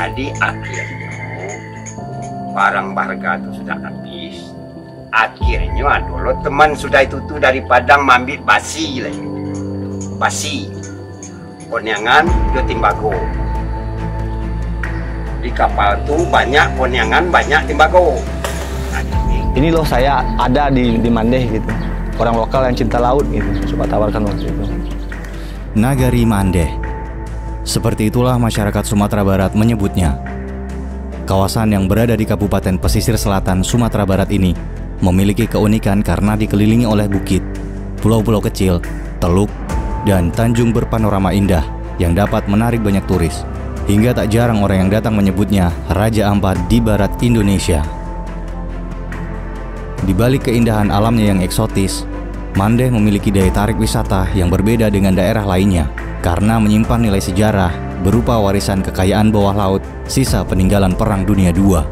Jadi akhirnya barang berharga itu sudah habis. Akhirnya dulu teman sudah itu tuh dari Padang mambil basi lagi. Basi. Konyangan ke Timbago. Di kapal tuh banyak konyangan, banyak Timbago. Ini loh saya ada di Mandeh gitu. Orang lokal yang cinta laut gitu. Suka tawarkan waktu itu. Nagari Mandeh. Seperti itulah masyarakat Sumatera Barat menyebutnya. Kawasan yang berada di Kabupaten Pesisir Selatan Sumatera Barat ini memiliki keunikan karena dikelilingi oleh bukit, pulau-pulau kecil, teluk, dan tanjung berpanorama indah yang dapat menarik banyak turis. Hingga tak jarang orang yang datang menyebutnya Raja Ampat di Barat Indonesia. Di balik keindahan alamnya yang eksotis, Mandeh memiliki daya tarik wisata yang berbeda dengan daerah lainnya karena menyimpan nilai sejarah berupa warisan kekayaan bawah laut sisa peninggalan Perang Dunia II.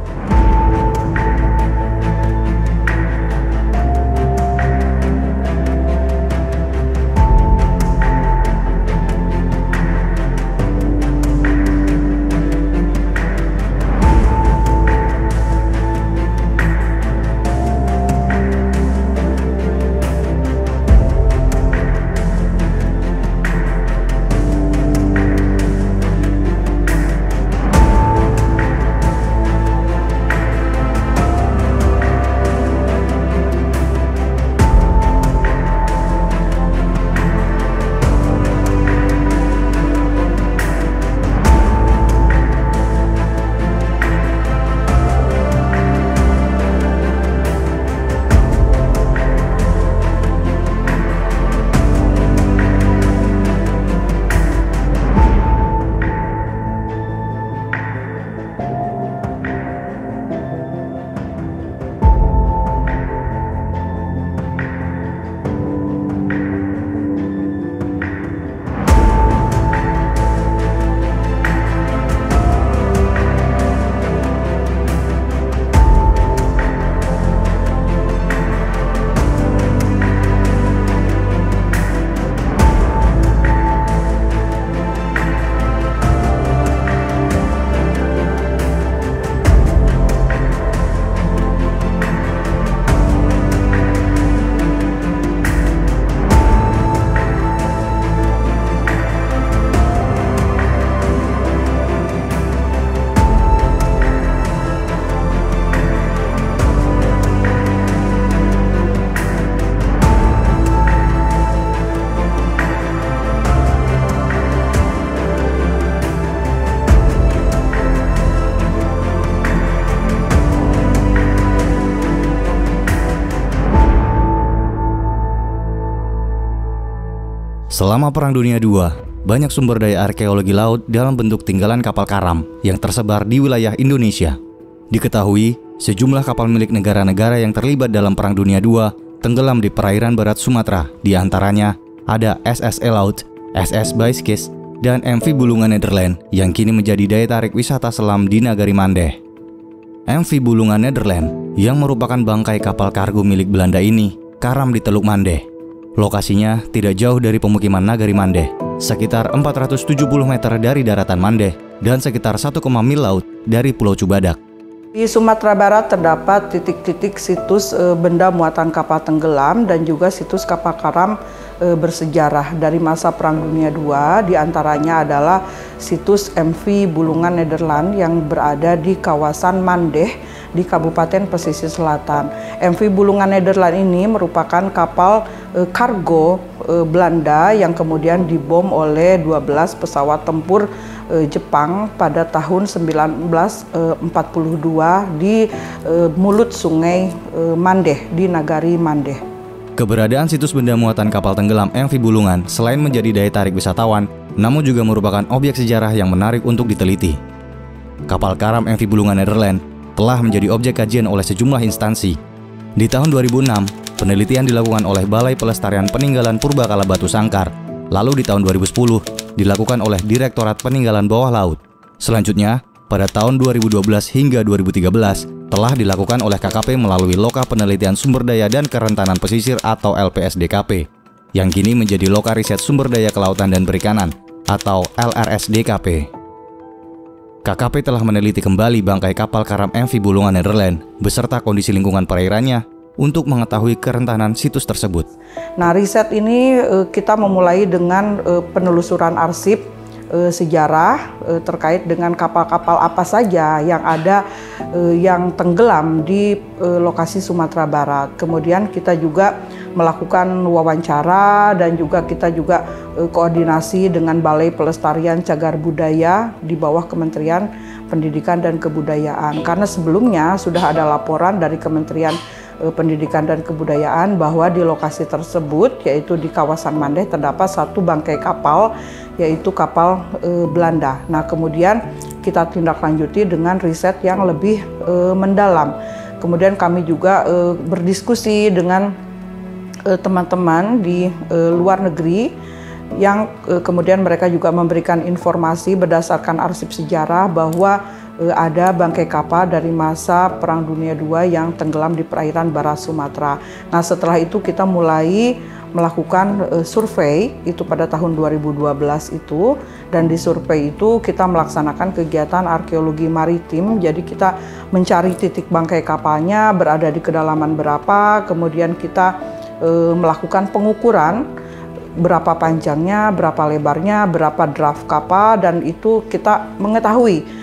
Selama Perang Dunia II, banyak sumber daya arkeologi laut dalam bentuk tinggalan kapal karam yang tersebar di wilayah Indonesia. Diketahui, sejumlah kapal milik negara-negara yang terlibat dalam Perang Dunia II tenggelam di perairan barat Sumatera. Di antaranya ada SS Elaut, SS Baiskes, dan MV Bulungan Nederland yang kini menjadi daya tarik wisata selam di Nagari Mandeh. MV Bulungan Nederland yang merupakan bangkai kapal kargo milik Belanda ini karam di Teluk Mandeh. Lokasinya tidak jauh dari pemukiman Nagari Mandeh, sekitar 470 meter dari daratan Mandeh dan sekitar 1 mil laut dari Pulau Cubadak. Di Sumatera Barat terdapat titik-titik situs benda muatan kapal tenggelam dan juga situs kapal karam bersejarah dari masa Perang Dunia II. Di antaranya adalah situs MV Bulungan Nederland yang berada di kawasan Mandeh di Kabupaten Pesisir Selatan. MV Bulungan Nederland ini merupakan kapal kargo Belanda yang kemudian dibom oleh 12 pesawat tempur Jepang pada tahun 1942 di mulut sungai Mandeh di Nagari Mandeh. Keberadaan situs benda muatan kapal tenggelam MV Bulungan selain menjadi daya tarik wisatawan, namun juga merupakan objek sejarah yang menarik untuk diteliti. Kapal karam MV Bulungan Nederland telah menjadi objek kajian oleh sejumlah instansi. Di tahun 2006, penelitian dilakukan oleh Balai Pelestarian Peninggalan Purbakala Batu Sangkar. Lalu di tahun 2010, dilakukan oleh Direktorat Peninggalan Bawah Laut. Selanjutnya, pada tahun 2012 hingga 2013, telah dilakukan oleh KKP melalui Loka Penelitian Sumber Daya dan Kerentanan Pesisir atau LPSDKP, yang kini menjadi Loka Riset Sumber Daya Kelautan dan Perikanan atau LRSDKP. KKP telah meneliti kembali bangkai kapal karam MV Bulungan Nederland beserta kondisi lingkungan perairannya untuk mengetahui kerentanan situs tersebut. Nah, riset ini kita memulai dengan penelusuran arsip sejarah terkait dengan kapal-kapal apa saja yang ada yang tenggelam di lokasi Sumatera Barat. Kemudian kita juga melakukan wawancara dan juga kita juga koordinasi dengan Balai Pelestarian Cagar Budaya di bawah Kementerian Pendidikan dan Kebudayaan. Karena sebelumnya sudah ada laporan dari Kementerian Pendidikan dan Kebudayaan bahwa di lokasi tersebut, yaitu di kawasan Mandeh, terdapat satu bangkai kapal, yaitu kapal Belanda. Nah, kemudian kita tindak lanjuti dengan riset yang lebih mendalam. Kemudian kami juga berdiskusi dengan teman-teman di luar negeri yang kemudian mereka juga memberikan informasi berdasarkan arsip sejarah bahwa ada bangkai kapal dari masa Perang Dunia II yang tenggelam di perairan barat Sumatera. Nah, setelah itu kita mulai melakukan survei itu pada tahun 2012 itu, dan di survei itu kita melaksanakan kegiatan arkeologi maritim. Jadi kita mencari titik bangkai kapalnya berada di kedalaman berapa, kemudian kita melakukan pengukuran berapa panjangnya, berapa lebarnya, berapa draft kapal, dan itu kita mengetahui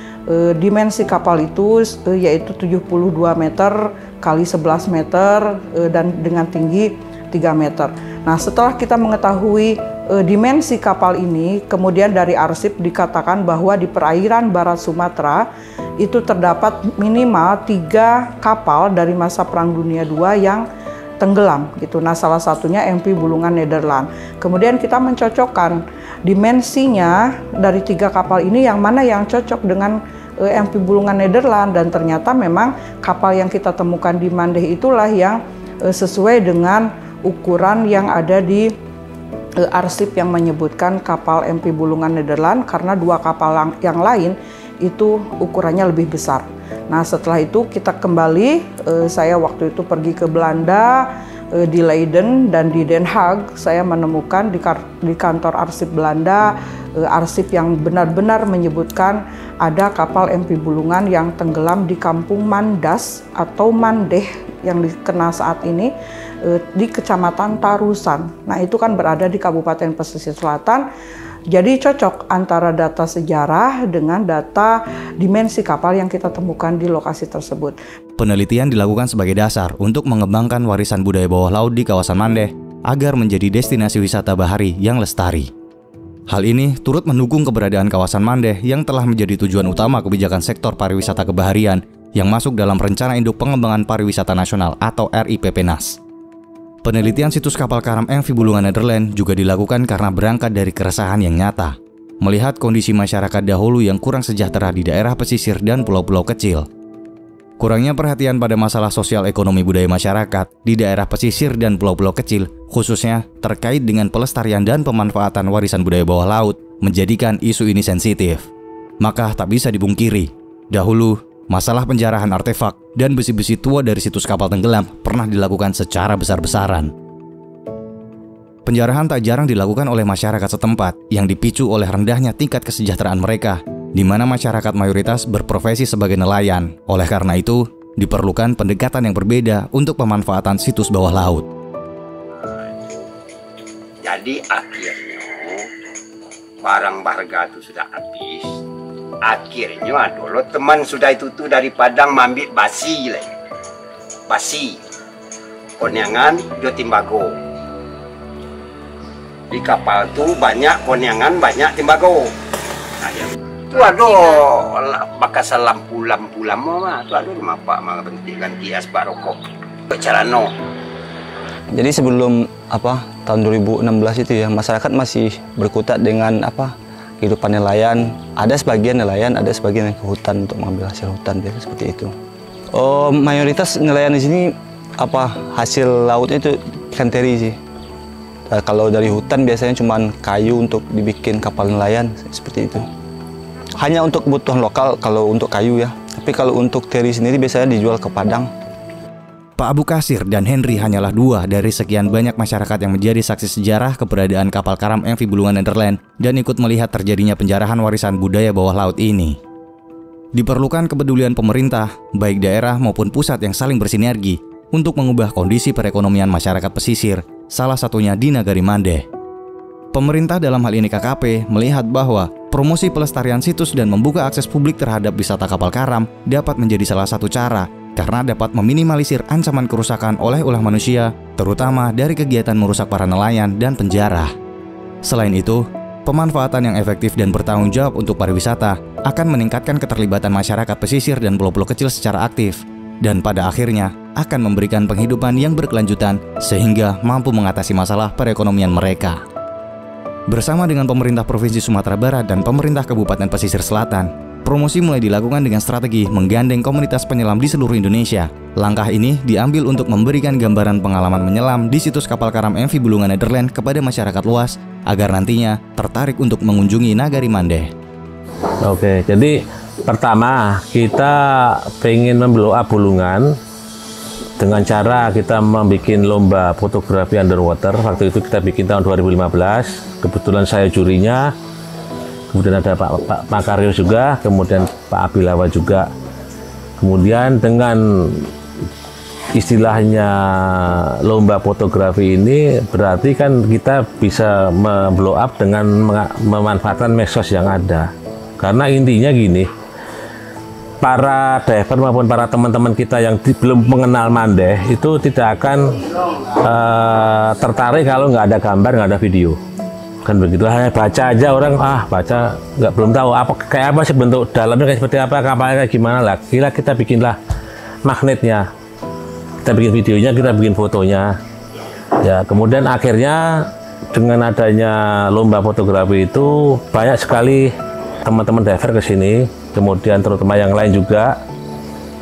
dimensi kapal itu yaitu 72 meter kali 11 meter dan dengan tinggi 3 meter. Nah, setelah kita mengetahui dimensi kapal ini, kemudian dari arsip dikatakan bahwa di perairan barat Sumatera itu terdapat minimal 3 kapal dari masa Perang Dunia II yang tenggelam gitu. Nah, salah satunya MV Bulungan Nederland. Kemudian kita mencocokkan dimensinya dari 3 kapal ini yang mana yang cocok dengan MV Bulungan Nederland, dan ternyata memang kapal yang kita temukan di Mandeh itulah yang sesuai dengan ukuran yang ada di arsip yang menyebutkan kapal MV Bulungan Nederland, karena 2 kapal yang lain itu ukurannya lebih besar. Nah, setelah itu kita kembali, saya waktu itu pergi ke Belanda, di Leiden dan di Den Haag. Saya menemukan di kantor arsip Belanda, arsip yang benar-benar menyebutkan ada kapal MV Bulungan yang tenggelam di kampung Mandas atau Mandeh yang dikenal saat ini di Kecamatan Tarusan. Nah, itu kan berada di Kabupaten Pesisir Selatan. Jadi cocok antara data sejarah dengan data dimensi kapal yang kita temukan di lokasi tersebut. Penelitian dilakukan sebagai dasar untuk mengembangkan warisan budaya bawah laut di kawasan Mandeh agar menjadi destinasi wisata bahari yang lestari. Hal ini turut mendukung keberadaan kawasan Mandeh yang telah menjadi tujuan utama kebijakan sektor pariwisata kebaharian yang masuk dalam Rencana Induk Pengembangan Pariwisata Nasional atau RIPPNAS. Penelitian situs kapal karam MV Bulungan Nederland juga dilakukan karena berangkat dari keresahan yang nyata, melihat kondisi masyarakat dahulu yang kurang sejahtera di daerah pesisir dan pulau-pulau kecil. Kurangnya perhatian pada masalah sosial ekonomi budaya masyarakat di daerah pesisir dan pulau-pulau kecil, khususnya terkait dengan pelestarian dan pemanfaatan warisan budaya bawah laut, menjadikan isu ini sensitif. Maka tak bisa dipungkiri, dahulu masalah penjarahan artefak dan besi-besi tua dari situs kapal tenggelam pernah dilakukan secara besar-besaran. Penjarahan tak jarang dilakukan oleh masyarakat setempat yang dipicu oleh rendahnya tingkat kesejahteraan mereka, di mana masyarakat mayoritas berprofesi sebagai nelayan. Oleh karena itu, diperlukan pendekatan yang berbeda untuk pemanfaatan situs bawah laut. Jadi akhirnya barang berharga itu sudah habis. Akhirnya dulu teman sudah itu tuh dari Padang mambit basi lah. Basi. Konyangan Jotimbago. Di kapal tuh banyak konyangan, banyak timbago. Nah, ya. Itu bakas lampu lama tuh mapak bentikan kias barokok. Carano. Jadi sebelum tahun 2016 itu ya, masyarakat masih berkutat dengan kehidupan nelayan. Ada sebagian nelayan, ada sebagian yang ke hutan untuk mengambil hasil hutan, biasa seperti itu. Mayoritas nelayan di sini hasil lautnya itu ikan teri sih. Kalau dari hutan biasanya cuma kayu untuk dibikin kapal nelayan seperti itu. Hanya untuk kebutuhan lokal kalau untuk kayu ya. Tapi kalau untuk teri sendiri biasanya dijual ke Padang. Pak Abu Kasir dan Henry hanyalah 2 dari sekian banyak masyarakat yang menjadi saksi sejarah keberadaan kapal karam MV Bulungan Nederland dan ikut melihat terjadinya penjarahan warisan budaya bawah laut ini. Diperlukan kepedulian pemerintah, baik daerah maupun pusat yang saling bersinergi untuk mengubah kondisi perekonomian masyarakat pesisir, salah satunya di Nagari Mandeh. Pemerintah dalam hal ini KKP melihat bahwa promosi pelestarian situs dan membuka akses publik terhadap wisata kapal karam dapat menjadi salah satu cara karena dapat meminimalisir ancaman kerusakan oleh ulah manusia, terutama dari kegiatan merusak para nelayan dan penjara. Selain itu, pemanfaatan yang efektif dan bertanggung jawab untuk pariwisata akan meningkatkan keterlibatan masyarakat pesisir dan pulau-pulau kecil secara aktif, dan pada akhirnya akan memberikan penghidupan yang berkelanjutan sehingga mampu mengatasi masalah perekonomian mereka. Bersama dengan pemerintah Provinsi Sumatera Barat dan pemerintah Kabupaten Pesisir Selatan, promosi mulai dilakukan dengan strategi menggandeng komunitas penyelam di seluruh Indonesia. Langkah ini diambil untuk memberikan gambaran pengalaman menyelam di situs kapal karam MV Bulungan Nederland kepada masyarakat luas agar nantinya tertarik untuk mengunjungi Nagari Mandeh. Oke, jadi pertama kita pengen memblow up Bulungan dengan cara kita membuat lomba fotografi underwater. Waktu itu kita bikin tahun 2015. Kebetulan saya jurinya, kemudian ada Pak Makaryo juga, kemudian Pak Abilawa juga. Kemudian dengan istilahnya lomba fotografi ini berarti kan kita bisa memblow up dengan memanfaatkan medsos yang ada. Karena intinya gini, para diver maupun para teman-teman kita yang belum mengenal Mandeh itu tidak akan tertarik kalau nggak ada gambar, nggak ada video. Kan begitu, hanya baca aja orang, baca belum tahu apa kayak apa sih bentuk dalamnya, kayak seperti apa, kapalnya kayak gimana lah. Kita bikinlah magnetnya, kita bikin videonya, kita bikin fotonya. Ya, kemudian akhirnya dengan adanya lomba fotografi itu banyak sekali teman-teman diver ke sini, kemudian terutama yang lain juga,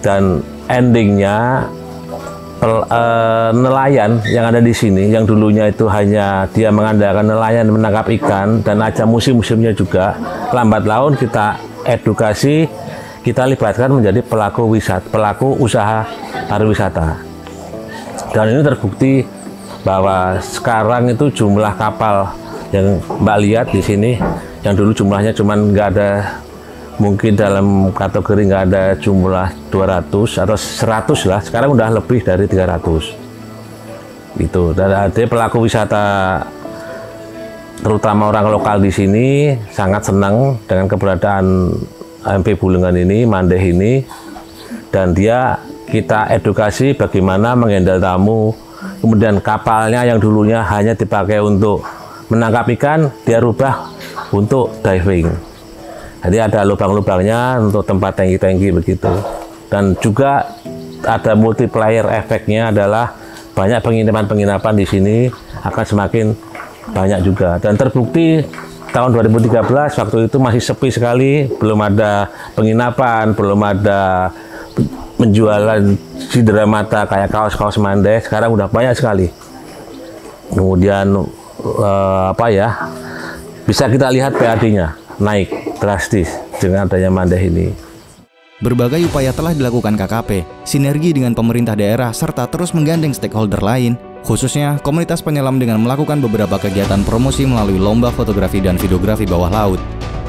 dan endingnya nelayan yang ada di sini yang dulunya itu hanya dia mengandalkan nelayan menangkap ikan dan ada musim-musimnya juga, lambat laun kita edukasi, kita libatkan menjadi pelaku usaha pariwisata. Dan ini terbukti bahwa sekarang itu jumlah kapal yang Mbak lihat di sini yang dulu jumlahnya cuman nggak ada, mungkin dalam kategori nggak ada jumlah 200 atau 100 lah, sekarang udah lebih dari 300 itu. Dan ada pelaku wisata terutama orang lokal di sini sangat senang dengan keberadaan MV Bulungan ini, Mandeh ini, dan kita edukasi bagaimana menghandle tamu. Kemudian kapalnya yang dulunya hanya dipakai untuk menangkap ikan, dia rubah untuk diving. Jadi ada lubang-lubangnya untuk tempat tangki-tangki begitu. Dan juga ada multiplier efeknya adalah banyak penginapan-penginapan di sini akan semakin banyak juga. Dan terbukti tahun 2013 waktu itu masih sepi sekali, belum ada penginapan, belum ada penjualan sidera mata kayak kaos-kaos Mandeh. Sekarang udah banyak sekali. Kemudian bisa kita lihat PAD-nya naik drastis dengan adanya Mandeh ini. Berbagai upaya telah dilakukan KKP, sinergi dengan pemerintah daerah serta terus menggandeng stakeholder lain, khususnya komunitas penyelam dengan melakukan beberapa kegiatan promosi melalui lomba fotografi dan videografi bawah laut.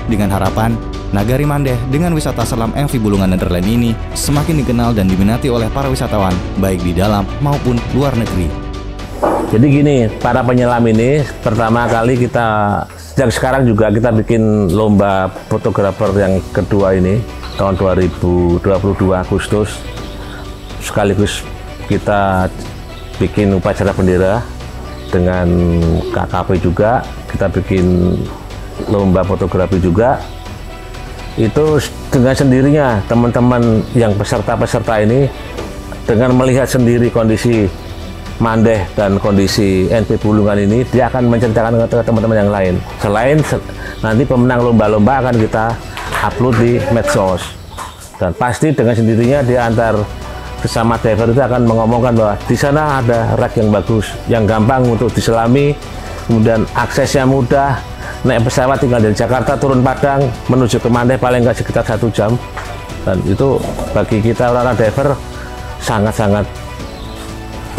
Dengan harapan, Nagari Mandeh dengan wisata selam MV Bulungan Nederland ini semakin dikenal dan diminati oleh para wisatawan, baik di dalam maupun luar negeri. Jadi gini, para penyelam ini pertama kali kita, sejak sekarang juga kita bikin lomba fotografer yang kedua ini, tahun 2022 Agustus, sekaligus kita bikin upacara bendera dengan KKP juga, kita bikin lomba fotografi juga. Itu dengan sendirinya teman-teman yang peserta-peserta ini dengan melihat sendiri kondisi Mandeh dan kondisi MV Bulungan ini, dia akan menceritakan ke teman-teman yang lain. Selain nanti pemenang lomba-lomba akan kita upload di medsos. Dan pasti dengan sendirinya di antar sesama diver itu akan mengomongkan bahwa di sana ada rak yang bagus, yang gampang untuk diselami, kemudian aksesnya mudah, naik pesawat tinggal dari Jakarta turun Padang menuju ke Mandeh paling nggak sekitar 1 jam. Dan itu bagi kita orang-orang diver sangat-sangat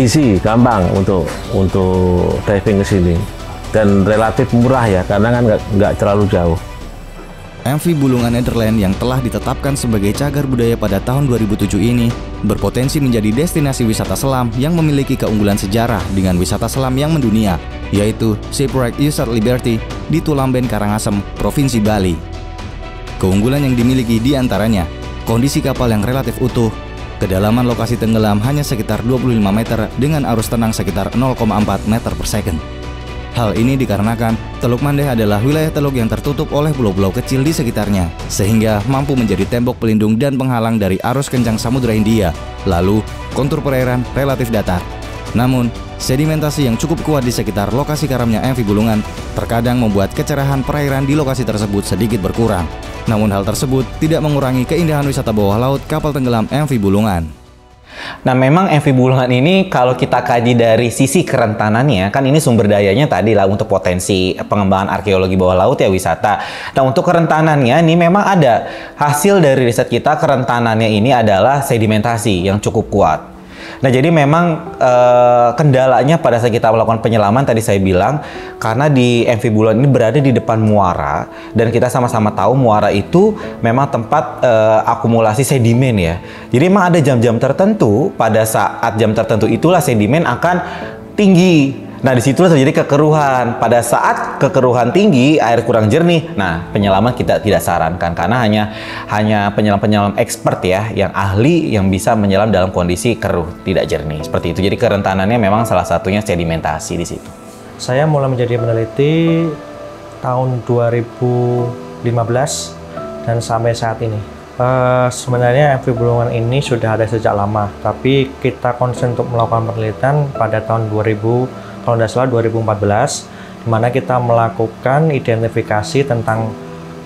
easy, gampang untuk diving ke sini, dan relatif murah ya, karena kan nggak terlalu jauh. MV Bulungan Nederland yang telah ditetapkan sebagai cagar budaya pada tahun 2007 ini berpotensi menjadi destinasi wisata selam yang memiliki keunggulan sejarah dengan wisata selam yang mendunia, yaitu Shipwreck User Liberty di Tulamben, Karangasem, Provinsi Bali. Keunggulan yang dimiliki diantaranya kondisi kapal yang relatif utuh, kedalaman lokasi tenggelam hanya sekitar 25 meter dengan arus tenang sekitar 0,4 meter per second. Hal ini dikarenakan Teluk Mandeh adalah wilayah teluk yang tertutup oleh pulau-pulau kecil di sekitarnya, sehingga mampu menjadi tembok pelindung dan penghalang dari arus kencang Samudra Hindia. Lalu, kontur perairan relatif datar. Namun, sedimentasi yang cukup kuat di sekitar lokasi karamnya MV Bulungan terkadang membuat kecerahan perairan di lokasi tersebut sedikit berkurang. Namun hal tersebut tidak mengurangi keindahan wisata bawah laut kapal tenggelam MV Bulungan. Nah, memang MV Bulungan ini kalau kita kaji dari sisi kerentanannya, kan ini sumber dayanya tadi lah untuk potensi pengembangan arkeologi bawah laut ya, wisata. Nah, untuk kerentanannya ini memang ada hasil dari riset kita, kerentanannya ini adalah sedimentasi yang cukup kuat. Nah, jadi memang kendalanya pada saat kita melakukan penyelaman tadi saya bilang, karena di MV Bulungan ini berada di depan muara, dan kita sama-sama tahu muara itu memang tempat akumulasi sedimen ya. Jadi memang ada jam-jam tertentu, pada saat jam tertentu itulah sedimen akan tinggi. Nah, disitulah terjadi kekeruhan. Pada saat kekeruhan tinggi, air kurang jernih. Nah, penyelaman kita tidak sarankan karena hanya penyelam-penyelam expert ya, yang ahli yang bisa menyelam dalam kondisi keruh, tidak jernih. Seperti itu. Jadi kerentanannya memang salah satunya sedimentasi di situ. Saya mulai menjadi peneliti tahun 2015 dan sampai saat ini. Sebenarnya MV Bulungan ini sudah ada sejak lama, tapi kita konsen untuk melakukan penelitian pada tahun 2014, di mana kita melakukan identifikasi tentang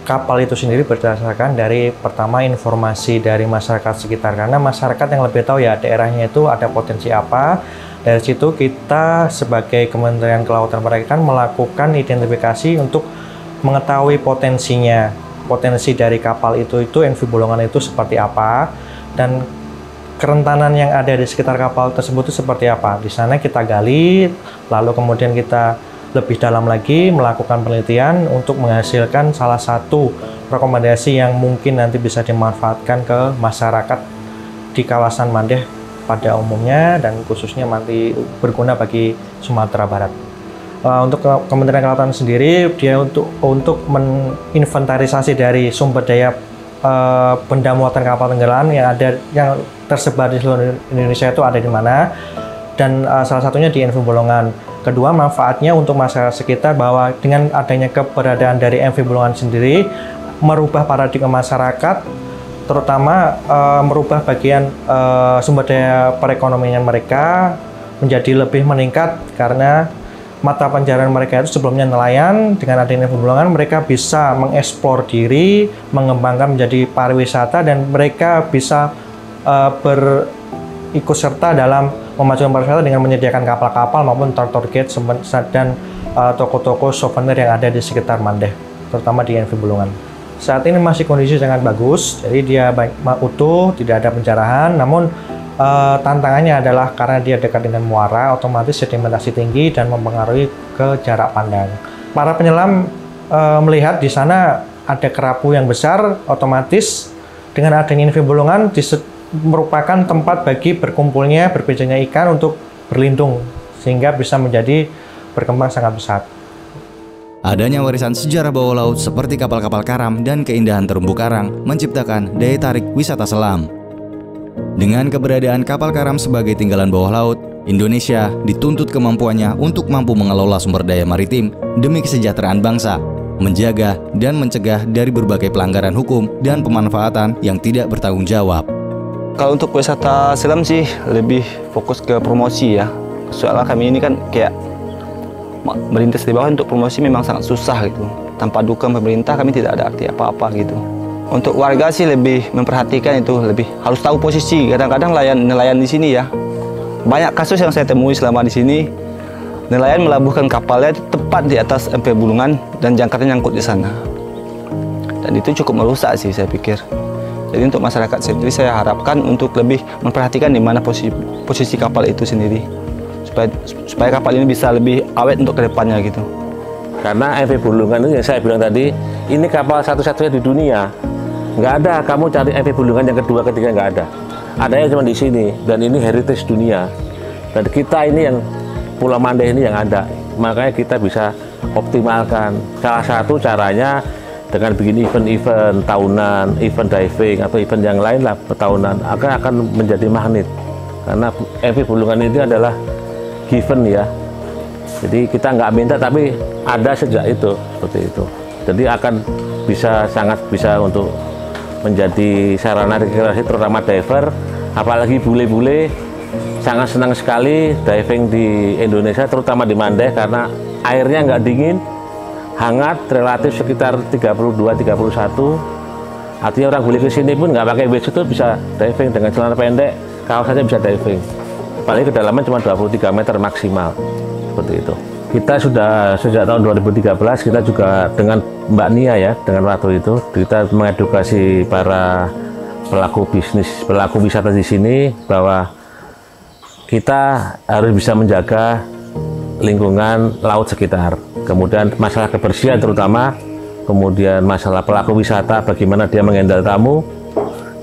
kapal itu sendiri berdasarkan dari pertama informasi dari masyarakat sekitar, karena masyarakat yang lebih tahu ya daerahnya itu ada potensi apa. Dari situ kita sebagai Kementerian Kelautan Perikanan melakukan identifikasi untuk mengetahui potensi dari kapal itu MV Bulungan itu seperti apa, dan kerentanan yang ada di sekitar kapal tersebut itu seperti apa. Di sana kita gali, lalu kemudian kita lebih dalam lagi melakukan penelitian untuk menghasilkan salah satu rekomendasi yang mungkin nanti bisa dimanfaatkan ke masyarakat di kawasan Mandeh pada umumnya, dan khususnya nanti berguna bagi Sumatera Barat. Untuk Kementerian Kelautan sendiri, dia untuk meninventarisasi dari sumber daya benda muatan kapal tenggelam yang tersebar di seluruh Indonesia itu ada di mana, dan salah satunya di MV Bulungan. Kedua, manfaatnya untuk masyarakat sekitar bahwa dengan adanya keberadaan dari MV Bulungan sendiri merubah paradigma masyarakat, terutama merubah bagian sumber daya perekonomian mereka menjadi lebih meningkat, karena mata pencaharian mereka itu sebelumnya nelayan. Dengan adanya MV Bulungan mereka bisa mengeksplor diri, mengembangkan menjadi pariwisata, dan mereka bisa berikut serta dalam memajukan pariwisata dengan menyediakan kapal-kapal maupun tour gate dan toko-toko souvenir yang ada di sekitar Mandeh, terutama di MV Bulungan. Saat ini masih kondisi sangat bagus, jadi dia utuh, tidak ada pencarahan, namun tantangannya adalah karena dia dekat dengan muara, otomatis sedimentasi tinggi dan mempengaruhi ke jarak pandang. Para penyelam melihat di sana ada kerapu yang besar, otomatis dengan adanya MV Bulungan merupakan tempat bagi berkumpulnya, berbejanya ikan untuk berlindung, sehingga bisa menjadi berkembang sangat besar. Adanya warisan sejarah bawah laut seperti kapal-kapal karam dan keindahan terumbu karang menciptakan daya tarik wisata selam. Dengan keberadaan kapal karam sebagai tinggalan bawah laut, Indonesia dituntut kemampuannya untuk mampu mengelola sumber daya maritim demi kesejahteraan bangsa, menjaga dan mencegah dari berbagai pelanggaran hukum dan pemanfaatan yang tidak bertanggung jawab. Kalau untuk wisata selam sih lebih fokus ke promosi ya. Soalnya kami ini kan kayak merintis di bawah, untuk promosi memang sangat susah gitu. Tanpa dukungan pemerintah kami tidak ada arti apa-apa gitu. Untuk warga sih lebih memperhatikan itu, lebih harus tahu posisi. Kadang-kadang nelayan di sini ya, banyak kasus yang saya temui selama di sini, nelayan melabuhkan kapalnya tepat di atas MV Bulungan dan jangkarnya nyangkut di sana. Dan itu cukup merusak sih saya pikir. Jadi untuk masyarakat sendiri saya harapkan untuk lebih memperhatikan di mana posisi kapal itu sendiri, supaya kapal ini bisa lebih awet untuk kedepannya gitu. Karena MV Bulungan itu yang saya bilang tadi, ini kapal satu-satunya di dunia. Nggak ada, kamu cari MV Bulungan yang kedua, ketiga nggak ada. Adanya cuma di sini, dan ini heritage dunia. Dan kita ini yang Pulau Mandeh ini yang ada, makanya kita bisa optimalkan. Salah satu caranya dengan bikin event-event tahunan, event diving atau event yang lain lah tahunan, akan menjadi magnet. Karena MV Bulungan ini adalah given ya. Jadi kita nggak minta tapi ada sejak itu, seperti itu. Jadi akan sangat bisa untuk menjadi sarana rekreasi terutama diver, apalagi bule-bule sangat senang sekali diving di Indonesia, terutama di Mandeh karena airnya nggak dingin, hangat, relatif sekitar 32-31. Artinya orang bule ke sini pun nggak pakai wetsuit bisa diving dengan celana pendek, kaos saja bisa diving. Apalagi kedalaman cuma 23 meter maksimal, seperti itu. Kita sudah sejak tahun 2013 kita juga dengan Mbak Nia ya, dengan waktu itu kita mengedukasi para pelaku bisnis, pelaku wisata di sini bahwa kita harus bisa menjaga lingkungan laut sekitar. Kemudian masalah kebersihan terutama, kemudian masalah pelaku wisata bagaimana dia mengendal tamu.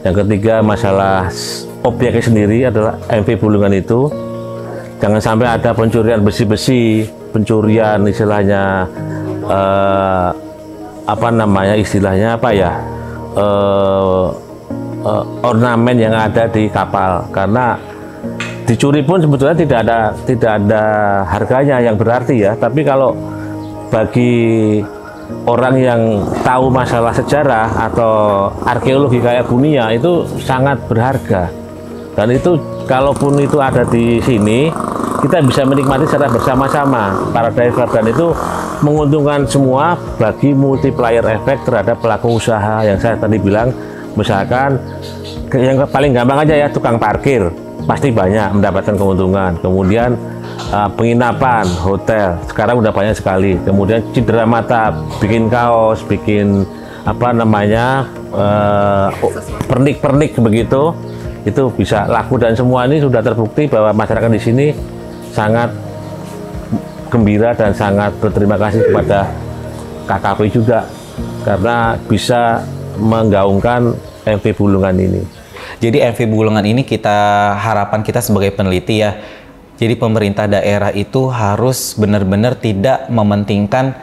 Yang ketiga masalah objeknya sendiri adalah MV Bulungan itu. Jangan sampai ada pencurian besi-besi, pencurian istilahnya ornamen yang ada di kapal, karena dicuri pun sebetulnya tidak ada harganya yang berarti ya, tapi kalau bagi orang yang tahu masalah sejarah atau arkeologi kayak Bunia itu sangat berharga, dan itu kalaupun itu ada di sini kita bisa menikmati secara bersama-sama para diver, dan itu menguntungkan semua bagi multiplier efek terhadap pelaku usaha yang saya tadi bilang. Misalkan yang paling gampang aja ya, tukang parkir pasti banyak mendapatkan keuntungan, kemudian penginapan, hotel sekarang udah banyak sekali, kemudian cindera mata, bikin kaos, bikin pernik-pernik begitu, itu bisa laku, dan semua ini sudah terbukti bahwa masyarakat di sini sangat gembira dan sangat berterima kasih kepada KKP juga karena bisa menggaungkan MV Bulungan ini. Jadi MV Bulungan ini harapan kita sebagai peneliti ya. Jadi pemerintah daerah itu harus benar-benar tidak mementingkan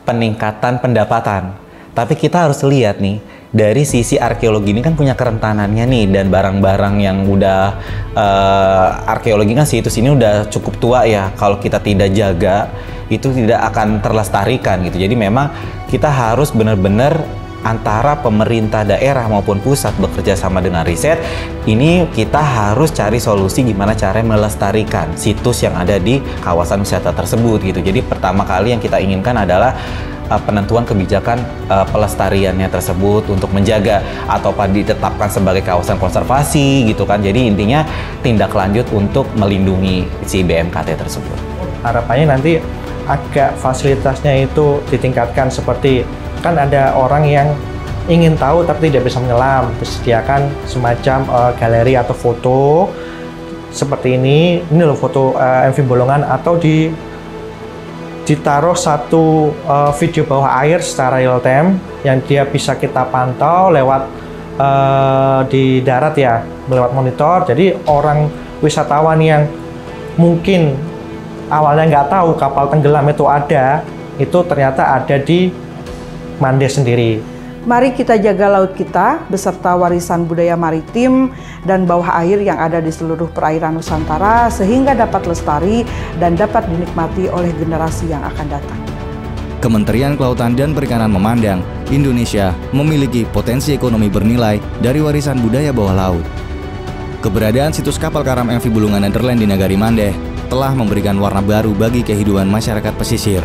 peningkatan pendapatan. Tapi kita harus lihat nih, dari sisi arkeologi ini kan punya kerentanannya nih, dan barang-barang yang udah arkeologi kan situs ini udah cukup tua ya. Kalau kita tidak jaga, itu tidak akan terlestarikan gitu. Jadi memang kita harus benar-benar antara pemerintah daerah maupun pusat bekerja sama dengan riset, ini kita harus cari solusi gimana caranya melestarikan situs yang ada di kawasan wisata tersebut gitu. Jadi pertama kali yang kita inginkan adalah penentuan kebijakan pelestariannya tersebut untuk menjaga atau ditetapkan sebagai kawasan konservasi gitu kan. Jadi intinya tindak lanjut untuk melindungi si BMKT tersebut. Harapannya nanti agak fasilitasnya itu ditingkatkan, seperti kan ada orang yang ingin tahu tapi tidak bisa menyelam, disediakan semacam galeri atau foto seperti ini loh foto MV Bolongan, atau ditaruh satu video bawah air secara real time yang dia bisa kita pantau lewat di darat ya, lewat monitor. Jadi orang wisatawan yang mungkin awalnya nggak tahu kapal tenggelam itu ada, itu ternyata ada di Mandeh sendiri. Mari kita jaga laut kita beserta warisan budaya maritim dan bawah air yang ada di seluruh perairan Nusantara sehingga dapat lestari dan dapat dinikmati oleh generasi yang akan datang. Kementerian Kelautan dan Perikanan memandang Indonesia memiliki potensi ekonomi bernilai dari warisan budaya bawah laut. Keberadaan situs kapal karam MV Bulungan Nederland di Nagari Mandeh telah memberikan warna baru bagi kehidupan masyarakat pesisir.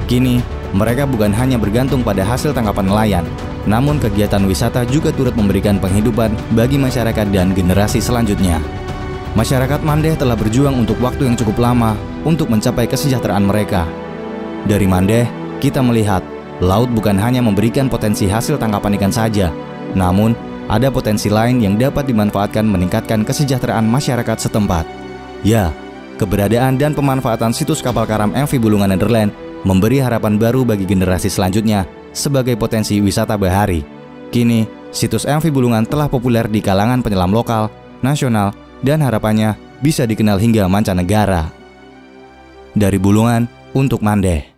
Kini, mereka bukan hanya bergantung pada hasil tangkapan nelayan, namun kegiatan wisata juga turut memberikan penghidupan bagi masyarakat dan generasi selanjutnya. Masyarakat Mandeh telah berjuang untuk waktu yang cukup lama untuk mencapai kesejahteraan mereka. Dari Mandeh, kita melihat laut bukan hanya memberikan potensi hasil tangkapan ikan saja, namun ada potensi lain yang dapat dimanfaatkan meningkatkan kesejahteraan masyarakat setempat. Ya, keberadaan dan pemanfaatan situs kapal karam MV Bulungan Nederland memberi harapan baru bagi generasi selanjutnya sebagai potensi wisata bahari. Kini, situs MV Bulungan telah populer di kalangan penyelam lokal, nasional, dan harapannya bisa dikenal hingga mancanegara. Dari Bulungan, untuk Mandeh.